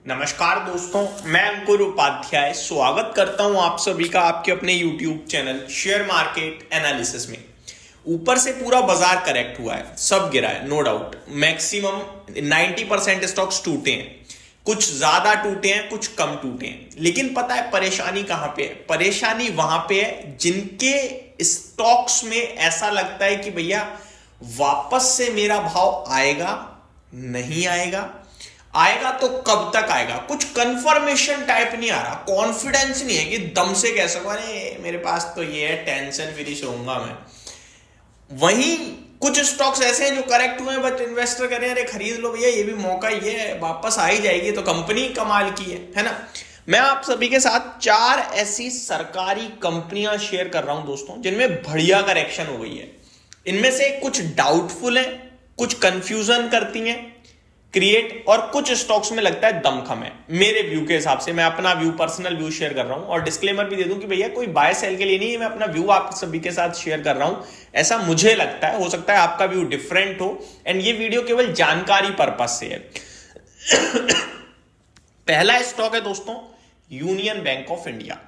नमस्कार दोस्तों, मैं अंकुर उपाध्याय स्वागत करता हूं आप सभी का आपके अपने YouTube channel share market analysis में। ऊपर से पूरा बाजार करेक्ट हुआ है, सब गिरा है, नो डाउट। मैक्सिमम 90% स्टॉक्स टूटे हैं, कुछ ज्यादा टूटे हैं, कुछ कम टूटे हैं। लेकिन पता है परेशानी कहां पे है? परेशानी वहां पे है जिनके स्टॉक्स में ऐसा लगता है कि भैया वापस से मेरा भाव आएगा, नहीं आएगा, आएगा तो कब तक आएगा। कुछ कंफर्मेशन टाइप नहीं आ रहा, कॉन्फिडेंस नहीं है कि दम से कह सको अरे मेरे पास तो ये है, टेंशन फ्री सोऊंगा मैं। वहीं कुछ स्टॉक्स ऐसे हैं जो करेक्ट हुए हैं, बट इन्वेस्टर कह रहे हैं अरे खरीद लो भैया, ये भी मौका ही है, वापस आ ही जाएगी, तो कंपनी कमाल की है ना। मैं आप सभी के साथ 4 ऐसी सरकारी कंपनियां शेयर कर रहा हूं दोस्तों, जिनमें बढ़िया करेक्शन हो गई है। इनमें से कुछ डाउटफुल है, कुछ कंफ्यूजन करती हैं क्रिएट, और कुछ स्टॉक्स में लगता है दमखम है। मेरे व्यू के हिसाब से मैं अपना व्यू, पर्सनल व्यू शेयर कर रहा हूं, और डिस्क्लेमर भी दे दूं कि भैया कोई बाय सेल के लिए नहीं है, मैं अपना व्यू आप सभी के साथ शेयर कर रहा हूं। ऐसा मुझे लगता है, हो सकता है आपका व्यू डिफरेंट हो, एंड ये वीडियो केवल जानकारी पर्पज से है। पहला स्टॉक है दोस्तों यूनियन बैंक ऑफ इंडिया।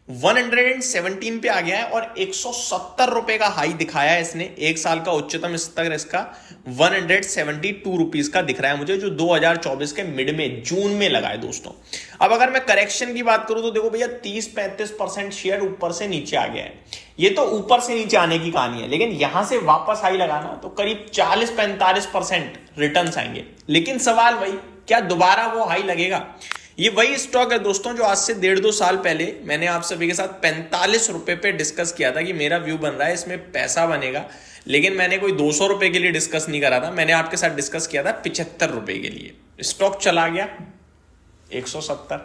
117 पे आ गया है और 170 रुपए का हाई दिखाया है इसने। एक साल का उच्चतम स्तर इसका 172 रुपीज का दिख रहा है मुझे, जो 2024 के मिड में जून में लगा है दोस्तों। अब अगर मैं करेक्शन की बात करूं तो देखो भैया 30-35% शेयर ऊपर से नीचे आ गया है। ये तो ऊपर से नीचे आने की कहानी है, लेकिन यहां से वापस हाई लगाना तो करीब 40-45% रिटर्न आएंगे। लेकिन सवाल वही, क्या दोबारा वो हाई लगेगा? ये वही स्टॉक है दोस्तों जो आज से 1.5-2 साल पहले मैंने आप सभी के साथ 45 रुपए पे डिस्कस किया था कि मेरा व्यू बन रहा है, इसमें पैसा बनेगा। लेकिन मैंने कोई 200 रुपए के लिए डिस्कस नहीं करा था, मैंने आपके साथ डिस्कस किया था 75 रुपए के लिए। स्टॉक चला गया 170,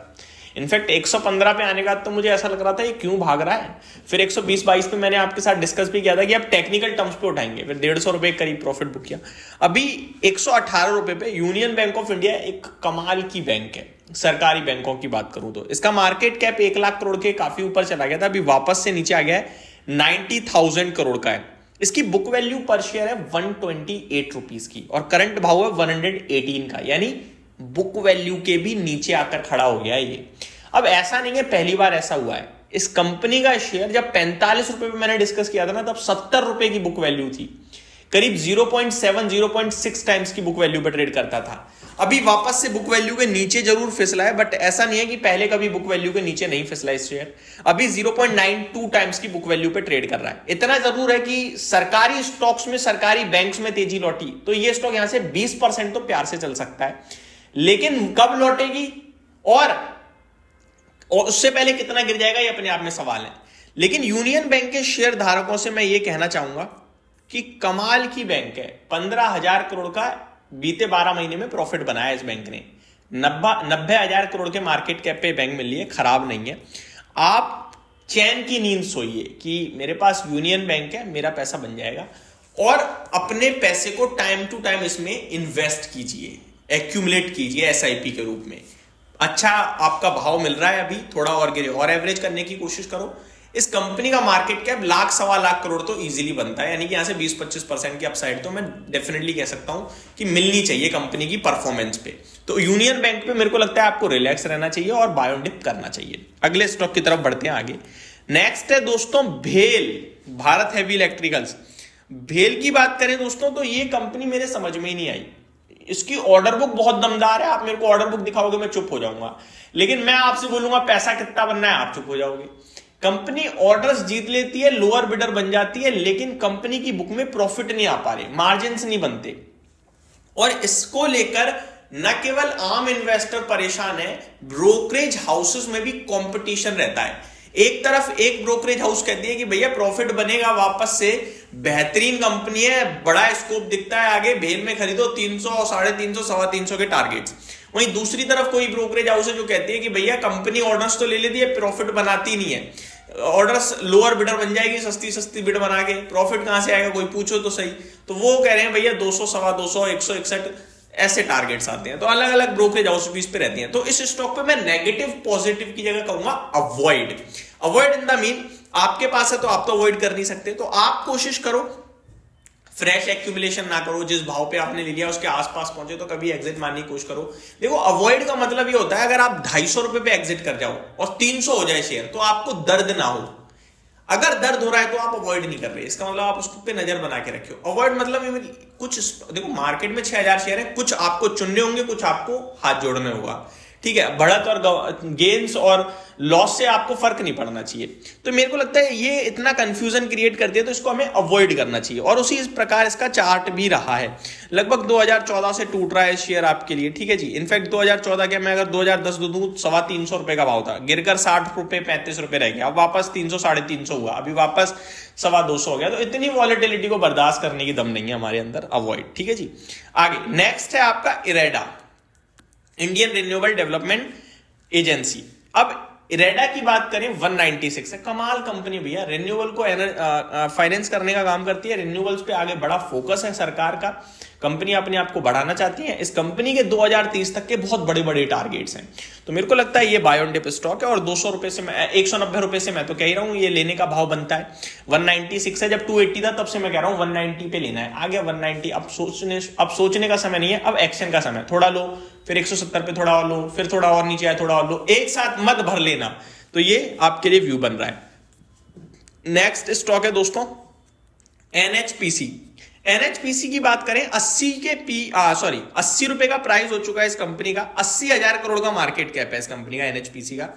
इनफैक्ट 115 पे आने का तो मुझे ऐसा लग रहा था ये क्यों भाग रहा है। फिर 120-22 पे मैंने आपके साथ डिस्कस भी किया था कि अब टेक्निकल टर्म्स पे उठाएंगे, फिर 150 रुपए करीब प्रॉफिट बुक किया। अभी 118 रुपए पे यूनियन बैंक ऑफ इंडिया एक कमाल की बैंक है। सरकारी बैंकों की बात करूं तो इसका मार्केट कैप 1 लाख करोड़ के काफी ऊपर चला गया था, अभी वापस से नीचे आ गया है, 90,000 करोड़ का है। इसकी बुक वैल्यू पर शेयर है 128 रुपीज की, और करंट भाव है 118 का, यानी बुक वैल्यू के भी नीचे आकर खड़ा हो गया है ये। अब ऐसा नहीं है पहली बार ऐसा हुआ है। इस कंपनी का शेयर जब 45 रुपए पे मैंने डिस्कस किया था ना, तब 70 रुपए की बुक वैल्यू थी, करीब 0.6 टाइम्स की बुक वैल्यू पर ट्रेड करता था। अभी वापस से बुक वैल्यू के नीचे जरूर फिसला है, बट ऐसा नहीं है कि पहले कभी बुक वैल्यू के नीचे नहीं फिसला इस शेयर। अभी 0.92 टाइम्स की बुक वैल्यू पे ट्रेड कर रहा है। इतना जरूर है कि सरकारी स्टॉक्स में, सरकारी बैंक्स में तेजी लौटी तो ये स्टॉक यहां से 20% तो प्यार से चल सकता है, लेकिन कब लौटेगी और उससे पहले कितना गिर जाएगा ये अपने आप में सवाल है। लेकिन यूनियन बैंक के शेयर धारकों से मैं ये कहना चाहूंगा कि कमाल की बैंक है। 15,000 करोड़ का बीते 12 महीने में प्रॉफिट बनाया इस बैंक ने। 90,000 करोड़ के मार्केट कैप पे बैंक मिल रही है, खराब नहीं है। आप चैन की नींद सोइए कि मेरे पास यूनियन बैंक है, मेरा पैसा बन जाएगा, और अपने पैसे को टाइम टू टाइम इसमें इन्वेस्ट कीजिए, एक्यूमुलेट कीजिए एसआईपी के रूप में। अच्छा आपका भाव मिल रहा है, अभी थोड़ा और गिरे और एवरेज करने की कोशिश करो। इस कंपनी का मार्केट कैप 1,00,000-1,25,00,000 करोड़ तो इजीली बनता है, यानी कि यहां से 20-25% की अपसाइड तो मैं डेफिनेटली कह सकता हूं कि मिलनी चाहिए कंपनी की परफॉर्मेंस पे। तो यूनियन बैंक पे मेरे को लगता है आपको रिलैक्स रहना चाहिए और बाय ऑन डिप करना चाहिए। अगले स्टॉक की तरफ बढ़ते हैं आगे। नेक्स्ट है दोस्तों भेल, भारत हेवी इलेक्ट्रिकल्स। भेल की बात करें दोस्तों तो ये कंपनी मेरे समझ में ही नहीं आई। इसकी ऑर्डर बुक बहुत दमदार है, आप मेरे को ऑर्डर बुक दिखाओगे मैं चुप हो जाऊंगा, लेकिन मैं आपसे बोलूंगा पैसा कितना बनना है आप चुप हो जाओगे। कंपनी ऑर्डर्स जीत लेती है, लोअर बिडर बन जाती है, लेकिन कंपनी की बुक में प्रॉफिट नहीं आ पा रहे, मार्जिन्स नहीं बनते, और इसको लेकर न केवल आम इन्वेस्टर परेशान है, ब्रोकरेज हाउसेस में भी कंपटीशन रहता है। एक तरफ एक ब्रोकरेज हाउस कहती है कि भैया प्रॉफिट बनेगा वापस से, बेहतरीन कंपनी है, बड़ा स्कोप दिखता है आगे, भेल में खरीदो, 300, 350, 325 के टारगेट्स। वहीं दूसरी तरफ कोई ब्रोकरेज हाउस है जो कहती है कि भैया कंपनी ऑर्डर्स तो ले लेती है, प्रॉफिट बनाती नहीं है, ऑर्डर्स लोअर बिडर बन जाएगी, सस्ती सस्ती बिड बना के, प्रॉफिट कहां से आएगा कोई पूछो तो सही। तो वो कह रहे हैं भैया 200, 250, 161 ऐसे टारगेट्स आते हैं। तो अलग अलग ब्रोकरेज हाउस भी इस पे रहती हैं। तो इस स्टॉक पे मैं नेगेटिव पॉजिटिव की जगह कहूंगा avoid. Avoid in the mean आपके पास है तो आप तो अवॉइड कर नहीं सकते, तो आप कोशिश करो फ्रेश एक्यूमुलेशन ना करो, जिस भाव पे आपने ले लिया उसके आसपास पहुंचे तो कभी एग्जिट मारने की कोशिश करो। देखो अवॉइड का मतलब ये होता है अगर आप 250 रुपए पे एग्जिट कर जाओ और 300 हो जाए शेयर तो आपको दर्द ना हो। अगर दर्द हो रहा है तो आप अवॉइड नहीं कर रहे, इसका मतलब आप उसको पे नजर बना के रखियो। अवॉइड मतलब कुछ, देखो मार्केट में 6000 शेयर है, कुछ आपको चुनने होंगे, कुछ आपको हाथ जोड़ने होगा, ठीक है। बढ़त और गेन्स और लॉस से आपको फर्क नहीं पड़ना चाहिए। तो मेरे को लगता है ये इतना कंफ्यूजन क्रिएट करती है तो इसको हमें अवॉइड करना चाहिए। और उसी इस प्रकार इसका चार्ट भी रहा है, लगभग 2014 से टूट रहा है शेयर आपके लिए, ठीक है जी। इनफैक्ट 2014 के मैं अगर 2010 दूं 325 रुपए का भाव था, गिरकर 60 रुपए 35 रुपए रह गया, अब वापस 300 350 हुआ, अभी वापस 225 हो गया। तो इतनी वॉलेटिलिटी को बर्दाश्त करने की दम नहीं है हमारे अंदर, अवॉइड, ठीक है जी। आगे नेक्स्ट है आपका IREDA, Indian renewable development agency. अब इरेडा की बात करें 196 है, कमाल कंपनी भैया, रिन्यूएबल को फाइनेंस करने का काम करती है, रिन्यूएबल्स पे आगे बड़ा फोकस है सरकार का, कंपनी अपने आप को बढ़ाना चाहती है। इस कंपनी के 2030 तक के बहुत बड़े बड़े टारगेट्स हैं, तो मेरे को लगता है ये बाय ऑन डिप स्टॉक है। और 200 रुपए से, मैं 190 रुपए से मैं तो कह ही रहा हूं ये लेने का भाव बनता है। 196 है, जब 280 था तब से मैं कह रहा हूं 190 पे लेना है, आ गया 190। अब सोचने का समय नहीं है, अब एक्शन का समय। थोड़ा लो, फिर 170 पे थोड़ा और लो, फिर थोड़ा और नीचे आए थोड़ा और लो, एक साथ मत भर लेना। तो ये आपके लिए व्यू बन रहा है। नेक्स्ट स्टॉक है दोस्तों एनएचपीसी। एनएचपीसी की बात करें 80 रुपए का प्राइस हो चुका है इस कंपनी का, 80,000 करोड़ का मार्केट कैप है इस कंपनी का, एनएचपीसी का।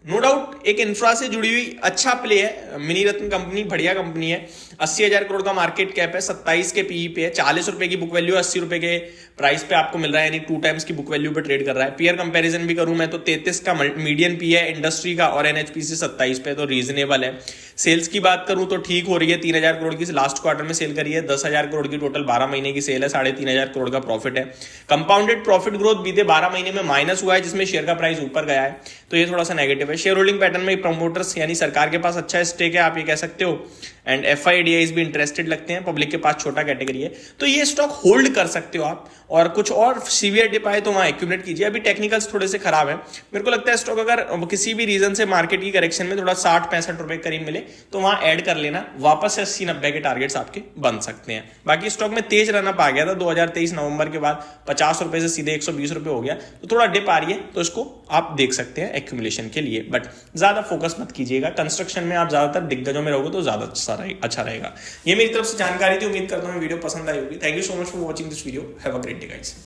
नो डाउट एक इंफ्रा से जुड़ी हुई अच्छा प्ले है, मिनी रत्न कंपनी, बढ़िया कंपनी है। 80,000 करोड़ का मार्केट कैप है, 27 के पीई पे है, 40 रुपए की बुक वैल्यू, 80 रुपए के प्राइस पे आपको मिल रहा है, यानी 2 टाइम्स की बुक वैल्यू पे ट्रेड कर रहा है। पीयर कंपैरिजन भी करूं मैं तो 33 का मीडियन पी है इंडस्ट्री का, और एनएचपीसी 27 पे, तो रीजनेबल है। सेल्स की बात करूं तो ठीक हो रही है, 3,000 करोड़ की लास्ट क्वार्टर में सेल करी है, 10,000 करोड़ की टोटल 12 महीने की सेल है, 3,500 करोड़ का प्रॉफिट है। कंपाउंडेड प्रॉफिट ग्रोथ बीते 12 महीने में माइनस हुआ है, जिसमें शेयर का प्राइस ऊपर गया है, तो ये थोड़ा सा नेगेटिव है। शेयर होल्डिंग पैटर्न में प्रमोटर्स यानी सरकार के पास अच्छा स्टेक है, आप ये कह सकते हो, एंड एफआईडीआईज भी इंटरेस्टेड लगते हैं, पब्लिक के पास छोटा कैटेगरी है, तो ये स्टॉक होल्ड कर सकते हो आप। और कुछ और सीवियर डिप आए तो वहां एक्यूमुलेट कीजिए। अभी टेक्निकल्स थोड़े से खराब है, मेरे को लगता है स्टॉक अगर किसी भी रीजन से मार्केट की करेक्शन में थोड़ा 60-65 रुपए करीब मिले तो वहां ऐड कर लेना, वापस से 80-90 के टारगेट्स आपके बन सकते हैं। बाकी स्टॉक में तेज रनअप आ गया था 2023 नवंबर के बाद, 50 रुपए से सीधे 120 रुपए हो गया, तो थोड़ा डिप आ रही है, तो इसको आप देख सकते हैं एक्यूमुलेशन के लिए, बट ज्यादा फोकस मत कीजिएगा। कंस्ट्रक्शन में आप ज्यादातर दिग्गजों में रहोगे तो ज्यादा अच्छा रहेगा। ये मेरी तरफ से जानकारी थी, उम्मीद करता हूं वीडियो पसंद आई होगी। Thank you so much for watching this video, have a great day guys.